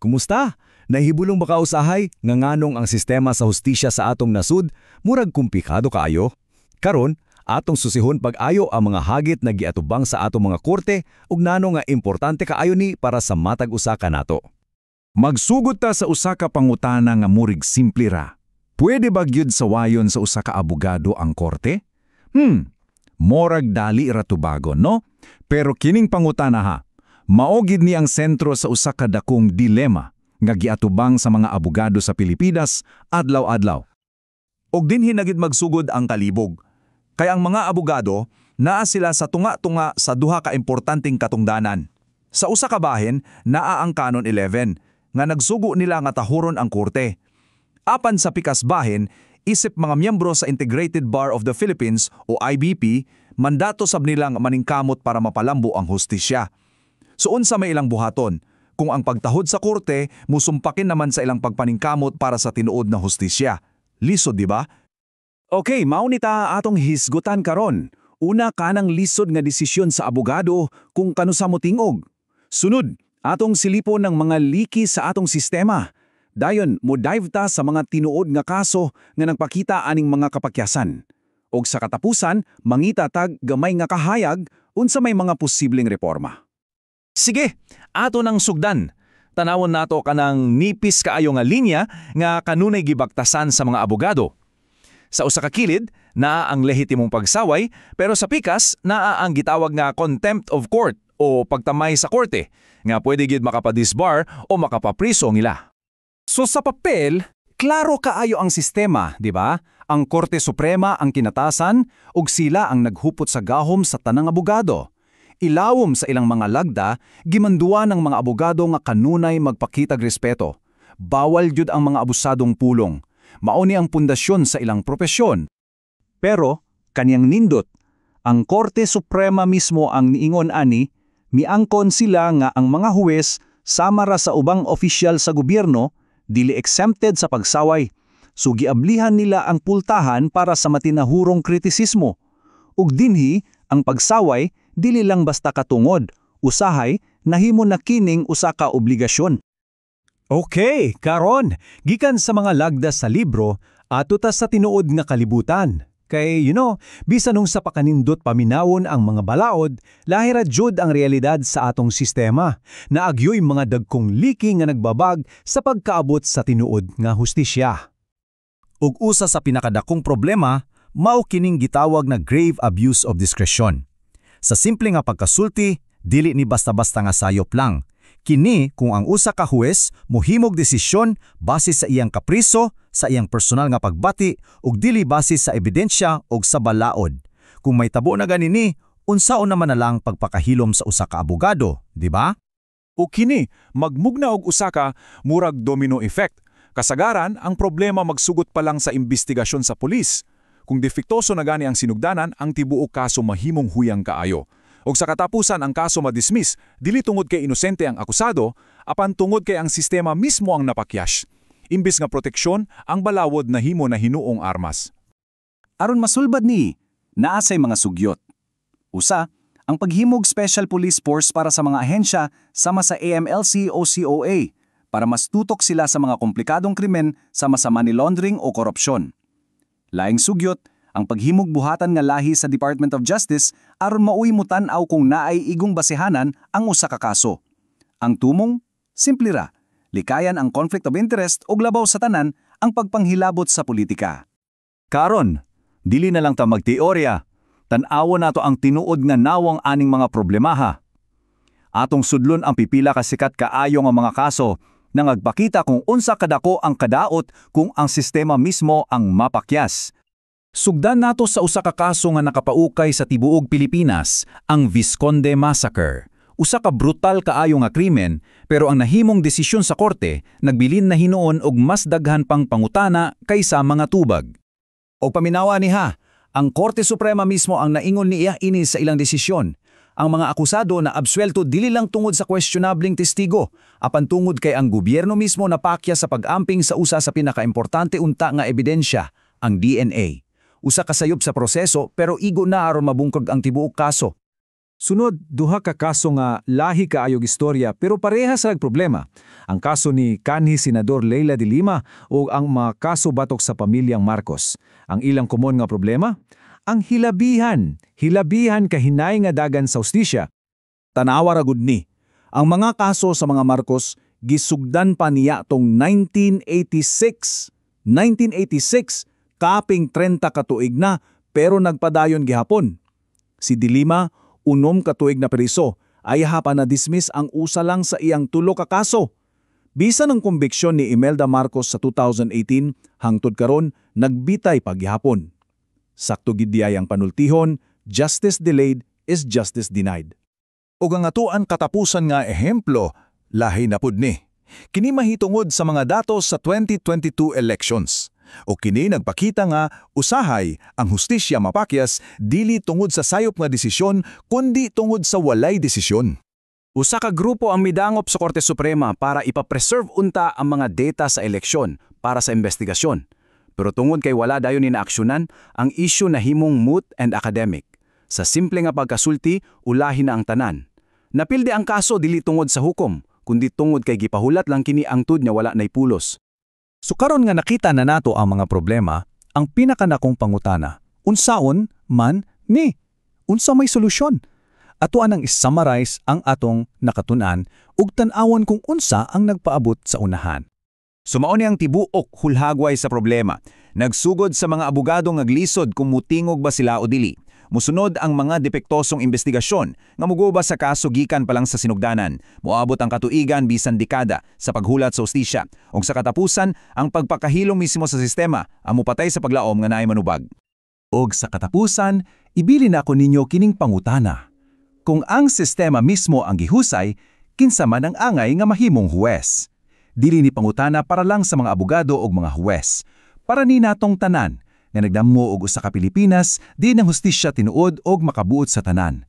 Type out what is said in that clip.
Kumusta? Nahibulong baka usahay nga nganong ang sistema sa hustisya sa atong nasud murag kumplikado kaayo. Karon, atong susihon pag-ayo ang mga hagit na giatubang sa atong mga korte ug nano nga importante kaayo ni para sa matag usa ka nato. Magsugod ta sa usa ka pangutana nga murig simple ra. Pwede ba gyud sawayon sa usa ka abogado ang korte? Morag dali ra tubagon, no? Pero kining pangutana ha, mao gid ni ang sentro sa usa ka dakong dilema nga giatubang sa mga abogado sa Pilipinas adlaw-adlaw. Og dinhi na gid magsugod ang kalibog. Kay ang mga abogado naa sila sa tunga-tunga sa duha ka importanteng katungdanan. Sa usa ka bahin naa ang Canon 11 nga nagsugo nila nga tahuron ang korte. Apan sa pikas bahin, isip mga miyembro sa Integrated Bar of the Philippines o IBP, mandato sab nilang maningkamot para mapalambo ang hustisya. So unsa may ilang buhaton, kung ang pagtahod sa korte musumpakin naman sa ilang pagpaningkamot para sa tinuod na hustisya. Lisod, di ba? Okay, maunita atong hisgutan karon. Una kanang lisod nga desisyon sa abogado kung kanusa mo tingog. Sunod, atong silipon ng mga liki sa atong sistema. Dayon, mo dive ta sa mga tinuod nga kaso nga nagpakita aning mga kapakyasan. Og sa katapusan, mangita tag gamay nga kahayag unsa may mga posibleng reforma. Sige, ato nang sugdan. Tanawon nato kanang nipis kaayo nga linya nga kanunay gibaktasan sa mga abogado. Sa usa ka kilid, naa ang lehitimong pagsaway, pero sa pikas, naa ang gitawag nga contempt of court o pagtamay sa korte, nga pwede gid makapadisbar o makapapriso nila. So sa papel, klaro kaayo ang sistema, di ba? Ang Korte Suprema ang kinatasan ug sila ang naghupot sa gahom sa tanang abogado. Ilawom sa ilang mga lagda, gimanduan ng mga abogado nga kanunay magpakitag respeto. Bawal jud ang mga abusadong pulong. Mauni ang pundasyon sa ilang propesyon. Pero, kaniyang nindot, ang Korte Suprema mismo ang niingon ani, miangkon sila nga ang mga huwes sama ra sa ubang opisyal sa gobyerno, dili exempted sa pagsaway. So giablihan nila ang pultahan para sa matinahurong kritisismo. Ug dinhi, ang pagsaway, dili lang basta katungod, usahay, nahimo na kining usa ka obligasyon. Okay, karon, gikan sa mga lagda sa libro, ato ta sa tinuod nga kalibutan. Kay, bisan nung sa pakanindot paminawon ang mga balaod, lahira jud ang realidad sa atong sistema, na agyoy mga dagkong liki nga nagbabag sa pagkaabot sa tinuod nga hustisya. Ug usa sa pinakadakong problema, mao kining gitawag na grave abuse of discretion. Sa simple nga pagkasulti, dili ni basta-basta nga sayop lang. Kini kung ang usa ka huwes mohimog desisyon base sa iyang kapriso, sa iyang personal nga pagbati ug dili base sa ebidensya ug sa balaod. Kung may tabo na ganini, unsaon naman na lang pagpakahilom sa usa ka abogado, di ba? O kini, magmugna og usa ka murag domino effect. Kasagaran, ang problema magsugot pa lang sa investigasyon sa pulis. Kung defektoso na gani ang sinugdanan, ang tibuok kaso mahimong huyang kaayo. Og sa katapusan ang kaso madismiss, dili tungod kay inosente ang akusado, apan tungod kay ang sistema mismo ang napakyash. Imbis nga proteksyon, ang balawod nahimo na hinuong armas. Aron masulbad ni, naasay mga sugyot. Usa, ang paghimog Special Police Force para sa mga ahensya sama sa AMLC o COA para mas tutok sila sa mga komplikadong krimen sama sa money laundering o korupsyon. Laing sugyot, ang paghimog buhatan nga lahi sa Department of Justice aron mauy mo tan-aw kung naay igong basehanan ang usa ka kaso. Ang tumong, simple ra, likayan ang conflict of interest ug labaw sa tanan ang pagpanghilabot sa politika. Karon, dili na lang ta magteorya, tan-awon nato ang tinuod nga nawang aning mga problemaha. Atong sudlon ang pipila ka sikat kaayo nga mga kaso na nagpakita kung unsa kadako ang kadaot kung ang sistema mismo ang mapakyas. Sugdan nato sa usa ka kaso nga nakapaukay sa tibuog Pilipinas, ang Visconde Massacre. Usa ka brutal kaayo nga krimen, pero ang nahimong desisyon sa korte nagbilin na hinuon og mas daghan pang pangutana kaysa mga tubag. O paminawa niha, ang Korte Suprema mismo ang naingon niya ini sa ilang desisyon. Ang mga akusado na absuelto dili lang tungod sa questionabling testigo, apan tungod kay ang gobyerno mismo napakya sa pag-amping sa usa sa pinakaimportante unta nga ebidensya, ang DNA. Usa ka sayop sa proseso pero igo na aron mabungkag ang tibuok kaso. Sunod, duha ka kaso nga lahi kaayog istorya pero parehas sa problema. Ang kaso ni kanhi Senador Leila de Lima o ang mga kaso batok sa pamilyang Marcos. Ang ilang komon nga problema? Ang hilabihan. Hilabihan kahinay nga dagan sa hustisya. Tanawa ra gud ni. Ang mga kaso sa mga Marcos gisugdan pa niya tong 1986. 1986, kaping 30 ka tuig na pero nagpadayon gihapon. Si de Lima, 6 ka tuig na priso, ay hapa na dismiss ang usa lang sa iyang 3 ka kaso. Bisan ang konbiksyon ni Imelda Marcos sa 2018 hangtod karon nagbitay paghihapon. Sakto gid diay ang panultihon, justice delayed is justice denied. Ug ang atuan katapusan nga ehemplo, lahi na pud ni. Kini mahitungod sa mga datos sa 2022 elections. O kini nagpakita nga usahay ang hustisya mapakyas dili tungod sa sayop nga desisyon kundi tungod sa walay desisyon. Usa ka grupo ang midangop sa Korte Suprema para ipapreserve unta ang mga data sa eleksyon para sa investigasyon. Pero tungod kay wala dayon ni naaksyonan, ang issue nahimong moot and academic. Sa simple nga pagkasulti, ulahi na ang tanan. Napildi ang kaso dili tungod sa hukom, kundi tungod kay gipahulat lang kini angtud nga wala nay pulos. So karon nga nakita na nato ang mga problema, ang pinakanakong pangutana, unsaon man ni? Unsa may solusyon? Ato anang is-summarize ang atong nakatunan ug tan-awon kung unsa ang nagpaabot sa unahan. Sumao ni ang tibuok hulhagway sa problema. Nagsugod sa mga abogado nga glisod kung mutingog ba sila o dili. Musunod ang mga depektosong investigasyon nga muguba sa kaso gikan pa lang sa sinugdanan. Moabot ang katuigan bisan dekada sa paghulat sa hustisya. Ug sa katapusan, ang pagpakahilom mismo sa sistema ang mupatay sa paglaom nga naay manubag. Ug sa katapusan, ibili na ako ninyo kining pangutana. Kung ang sistema mismo ang gihusay, kinsa man ang angay nga mahimong huwes. Dili ni pangutana para lang sa mga abogado ug mga huwes. Para ni natong tanan, nga nagdammo og usa ka Pilipinas, di nang hustisya tinuod og makabuot sa tanan.